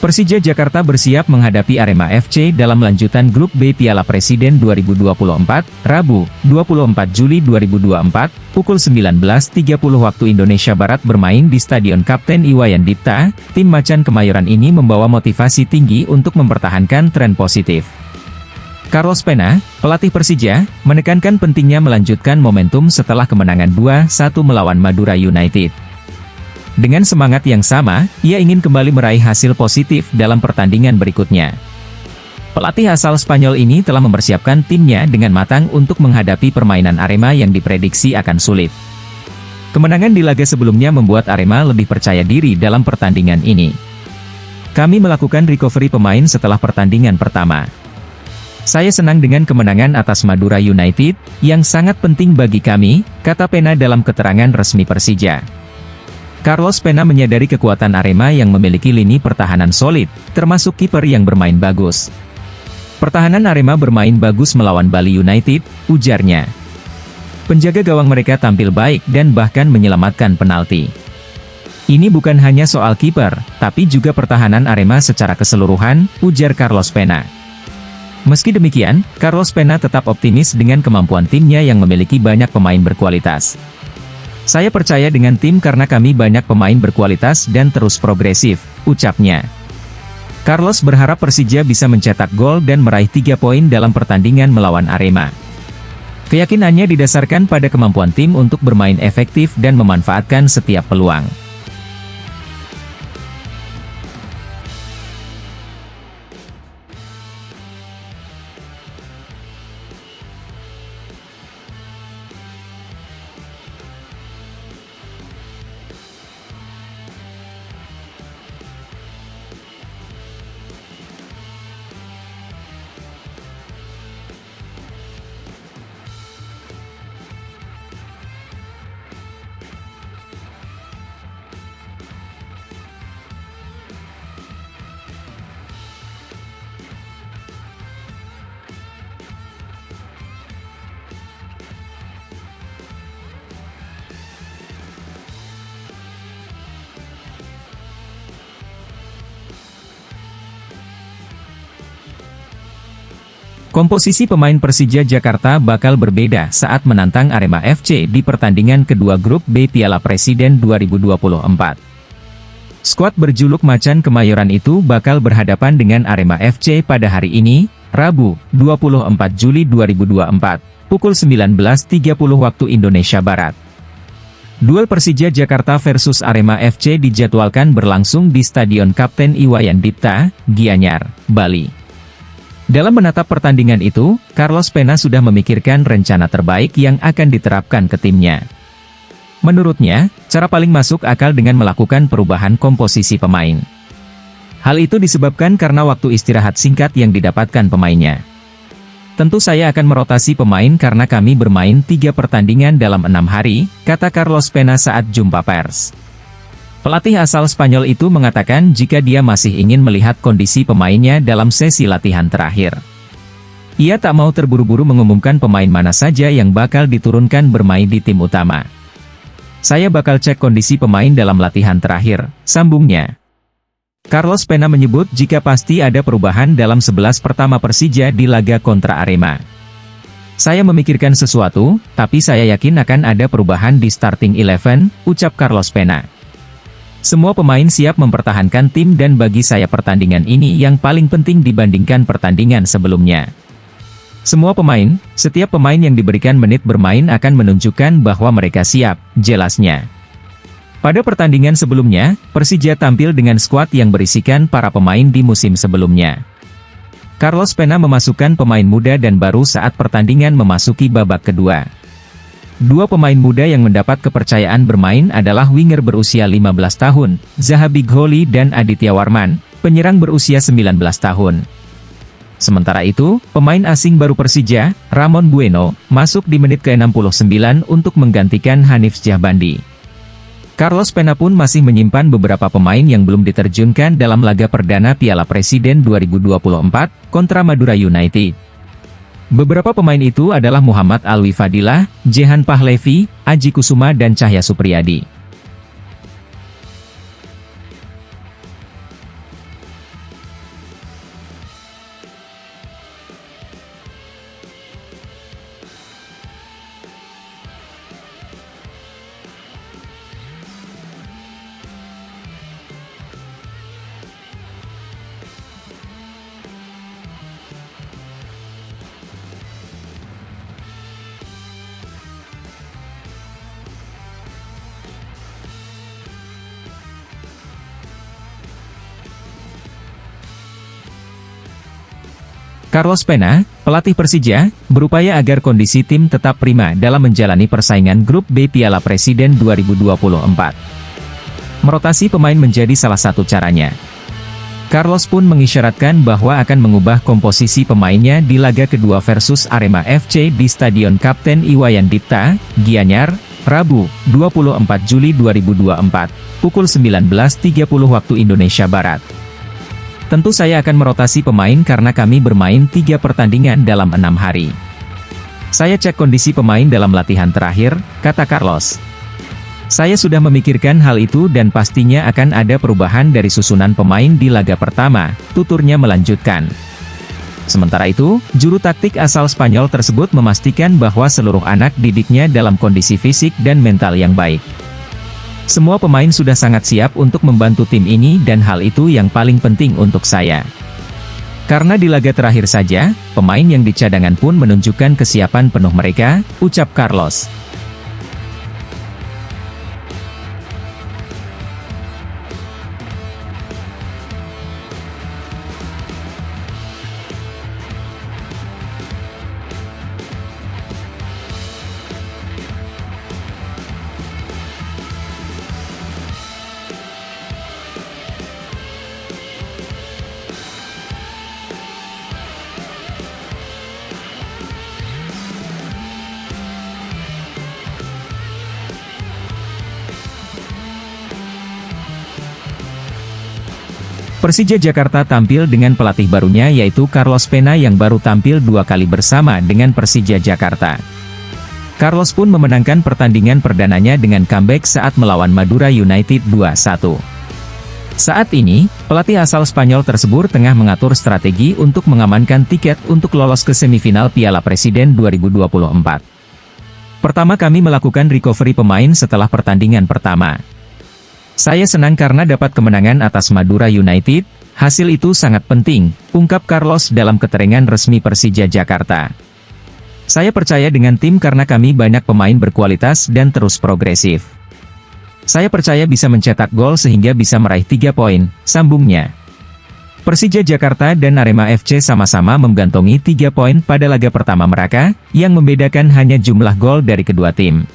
Persija Jakarta bersiap menghadapi Arema FC dalam lanjutan grup B Piala Presiden 2024, Rabu, 24 Juli 2024, pukul 19.30 waktu Indonesia Barat bermain di Stadion Kapten Iwayan Dipta. Tim Macan Kemayoran ini membawa motivasi tinggi untuk mempertahankan tren positif. Carlos Pena, pelatih Persija, menekankan pentingnya melanjutkan momentum setelah kemenangan 2-1 melawan Madura United. Dengan semangat yang sama, ia ingin kembali meraih hasil positif dalam pertandingan berikutnya. Pelatih asal Spanyol ini telah mempersiapkan timnya dengan matang untuk menghadapi permainan Arema yang diprediksi akan sulit. Kemenangan di laga sebelumnya membuat Arema lebih percaya diri dalam pertandingan ini. Kami melakukan recovery pemain setelah pertandingan pertama. Saya senang dengan kemenangan atas Madura United, yang sangat penting bagi kami, kata Pena dalam keterangan resmi Persija. Carlos Pena menyadari kekuatan Arema yang memiliki lini pertahanan solid, termasuk kiper yang bermain bagus. Pertahanan Arema bermain bagus melawan Bali United, ujarnya. Penjaga gawang mereka tampil baik dan bahkan menyelamatkan penalti. Ini bukan hanya soal kiper, tapi juga pertahanan Arema secara keseluruhan, ujar Carlos Pena. Meski demikian, Carlos Pena tetap optimis dengan kemampuan timnya yang memiliki banyak pemain berkualitas. Saya percaya dengan tim karena kami banyak pemain berkualitas dan terus progresif, ucapnya. Carlos berharap Persija bisa mencetak gol dan meraih 3 poin dalam pertandingan melawan Arema. Keyakinannya didasarkan pada kemampuan tim untuk bermain efektif dan memanfaatkan setiap peluang. Komposisi pemain Persija Jakarta bakal berbeda saat menantang Arema FC di pertandingan kedua grup B Piala Presiden 2024. Skuad berjuluk Macan Kemayoran itu bakal berhadapan dengan Arema FC pada hari ini, Rabu, 24 Juli 2024, pukul 19.30 waktu Indonesia Barat. Duel Persija Jakarta versus Arema FC dijadwalkan berlangsung di Stadion Kapten Iwayan Dipta, Gianyar, Bali. Dalam menatap pertandingan itu, Carlos Pena sudah memikirkan rencana terbaik yang akan diterapkan ke timnya. Menurutnya, cara paling masuk akal dengan melakukan perubahan komposisi pemain. Hal itu disebabkan karena waktu istirahat singkat yang didapatkan pemainnya. Tentu saya akan merotasi pemain karena kami bermain 3 pertandingan dalam 6 hari, kata Carlos Pena saat jumpa pers. Pelatih asal Spanyol itu mengatakan jika dia masih ingin melihat kondisi pemainnya dalam sesi latihan terakhir. Ia tak mau terburu-buru mengumumkan pemain mana saja yang bakal diturunkan bermain di tim utama. Saya bakal cek kondisi pemain dalam latihan terakhir, sambungnya. Carlos Pena menyebut jika pasti ada perubahan dalam 11 pertama Persija di laga kontra Arema. Saya memikirkan sesuatu, tapi saya yakin akan ada perubahan di starting 11, ucap Carlos Pena. Semua pemain siap mempertahankan tim dan bagi saya pertandingan ini yang paling penting dibandingkan pertandingan sebelumnya. Setiap pemain yang diberikan menit bermain akan menunjukkan bahwa mereka siap, jelasnya. Pada pertandingan sebelumnya, Persija tampil dengan skuad yang berisikan para pemain di musim sebelumnya. Carlos Pena memasukkan pemain muda dan baru saat pertandingan memasuki babak kedua. 2 pemain muda yang mendapat kepercayaan bermain adalah winger berusia 15 tahun, Zaha Bigholi dan Aditya Warman, penyerang berusia 19 tahun. Sementara itu, pemain asing baru Persija, Ramon Bueno, masuk di menit ke-69 untuk menggantikan Hanif Syahbandi. Carlos Pena pun masih menyimpan beberapa pemain yang belum diterjunkan dalam laga perdana Piala Presiden 2024 kontra Madura United. Beberapa pemain itu adalah Muhammad Alwi Fadilah, Jehan Pahlevi, Aji Kusuma dan Cahya Supriyadi. Carlos Pena, pelatih Persija, berupaya agar kondisi tim tetap prima dalam menjalani persaingan grup B Piala Presiden 2024. Merotasi pemain menjadi salah satu caranya. Carlos pun mengisyaratkan bahwa akan mengubah komposisi pemainnya di laga kedua versus Arema FC di Stadion Kapten Iwayan Dipta, Gianyar, Rabu, 24 Juli 2024, pukul 19.30 waktu Indonesia Barat. Tentu saya akan merotasi pemain karena kami bermain 3 pertandingan dalam 6 hari. Saya cek kondisi pemain dalam latihan terakhir, kata Carlos. Saya sudah memikirkan hal itu dan pastinya akan ada perubahan dari susunan pemain di laga pertama, tuturnya melanjutkan. Sementara itu, juru taktik asal Spanyol tersebut memastikan bahwa seluruh anak didiknya dalam kondisi fisik dan mental yang baik. Semua pemain sudah sangat siap untuk membantu tim ini dan hal itu yang paling penting untuk saya. Karena di laga terakhir saja, pemain yang di cadangan pun menunjukkan kesiapan penuh mereka, ucap Carlos. Persija Jakarta tampil dengan pelatih barunya yaitu Carlos Pena yang baru tampil 2 kali bersama dengan Persija Jakarta. Carlos pun memenangkan pertandingan perdananya dengan comeback saat melawan Madura United 2-1. Saat ini, pelatih asal Spanyol tersebut tengah mengatur strategi untuk mengamankan tiket untuk lolos ke semifinal Piala Presiden 2024. Pertama kami melakukan recovery pemain setelah pertandingan pertama. Saya senang karena dapat kemenangan atas Madura United, hasil itu sangat penting, ungkap Carlos dalam keterangan resmi Persija Jakarta. Saya percaya dengan tim karena kami banyak pemain berkualitas dan terus progresif. Saya percaya bisa mencetak gol sehingga bisa meraih 3 poin, sambungnya. Persija Jakarta dan Arema FC sama-sama mengantongi 3 poin pada laga pertama mereka, yang membedakan hanya jumlah gol dari kedua tim.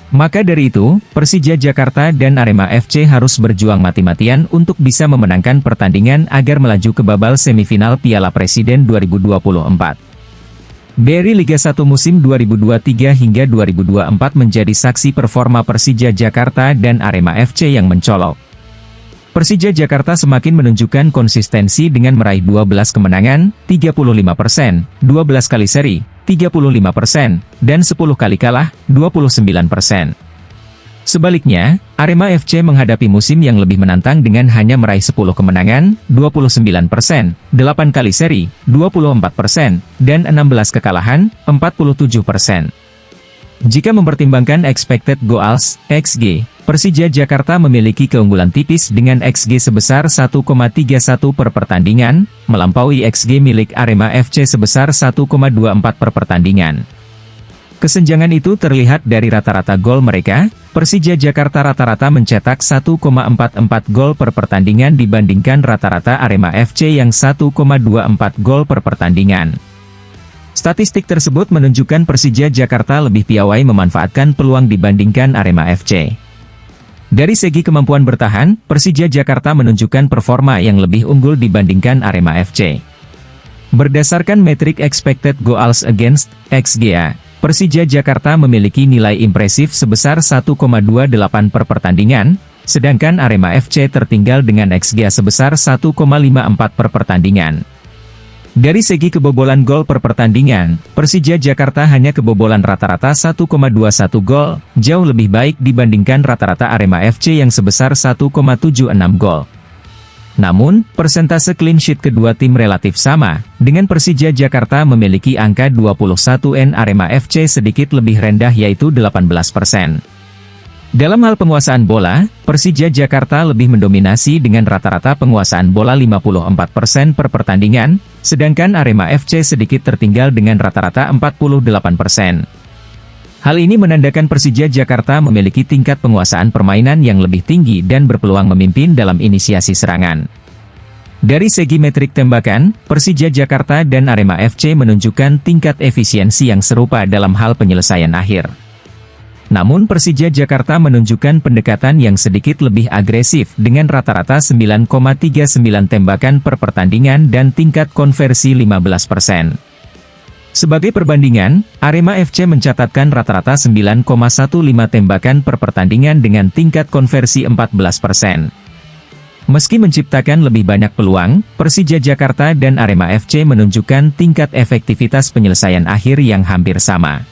Maka dari itu, Persija Jakarta dan Arema FC harus berjuang mati-matian untuk bisa memenangkan pertandingan agar melaju ke babak semifinal Piala Presiden 2024. Dari Liga 1 musim 2023 hingga 2024 menjadi saksi performa Persija Jakarta dan Arema FC yang mencolok. Persija Jakarta semakin menunjukkan konsistensi dengan meraih 12 kemenangan, 35%, 12 kali seri, 35%, dan 10 kali kalah, 29%. Sebaliknya, Arema FC menghadapi musim yang lebih menantang dengan hanya meraih 10 kemenangan, 29%, 8 kali seri, 24%, dan 16 kekalahan, 47%. Jika mempertimbangkan expected goals, XG, Persija Jakarta memiliki keunggulan tipis dengan XG sebesar 1,31 per pertandingan, melampaui XG milik Arema FC sebesar 1,24 per pertandingan. Kesenjangan itu terlihat dari rata-rata gol mereka. Persija Jakarta rata-rata mencetak 1,44 gol per pertandingan dibandingkan rata-rata Arema FC yang 1,24 gol per pertandingan. Statistik tersebut menunjukkan Persija Jakarta lebih piawai memanfaatkan peluang dibandingkan Arema FC. Dari segi kemampuan bertahan, Persija Jakarta menunjukkan performa yang lebih unggul dibandingkan Arema FC. Berdasarkan metrik expected goals against, XGA, Persija Jakarta memiliki nilai impresif sebesar 1,28 per pertandingan, sedangkan Arema FC tertinggal dengan XGA sebesar 1,54 per pertandingan. Dari segi kebobolan gol per pertandingan, Persija Jakarta hanya kebobolan rata-rata 1,21 gol, jauh lebih baik dibandingkan rata-rata Arema FC yang sebesar 1,76 gol. Namun, persentase clean sheet kedua tim relatif sama, dengan Persija Jakarta memiliki angka 21 Arema FC sedikit lebih rendah yaitu 18%. Dalam hal penguasaan bola, Persija Jakarta lebih mendominasi dengan rata-rata penguasaan bola 54% per pertandingan, sedangkan Arema FC sedikit tertinggal dengan rata-rata 48%. Hal ini menandakan Persija Jakarta memiliki tingkat penguasaan permainan yang lebih tinggi dan berpeluang memimpin dalam inisiasi serangan. Dari segi metrik tembakan, Persija Jakarta dan Arema FC menunjukkan tingkat efisiensi yang serupa dalam hal penyelesaian akhir. Namun Persija Jakarta menunjukkan pendekatan yang sedikit lebih agresif dengan rata-rata 9,39 tembakan per pertandingan dan tingkat konversi 15%. Sebagai perbandingan, Arema FC mencatatkan rata-rata 9,15 tembakan per pertandingan dengan tingkat konversi 14%. Meski menciptakan lebih banyak peluang, Persija Jakarta dan Arema FC menunjukkan tingkat efektivitas penyelesaian akhir yang hampir sama.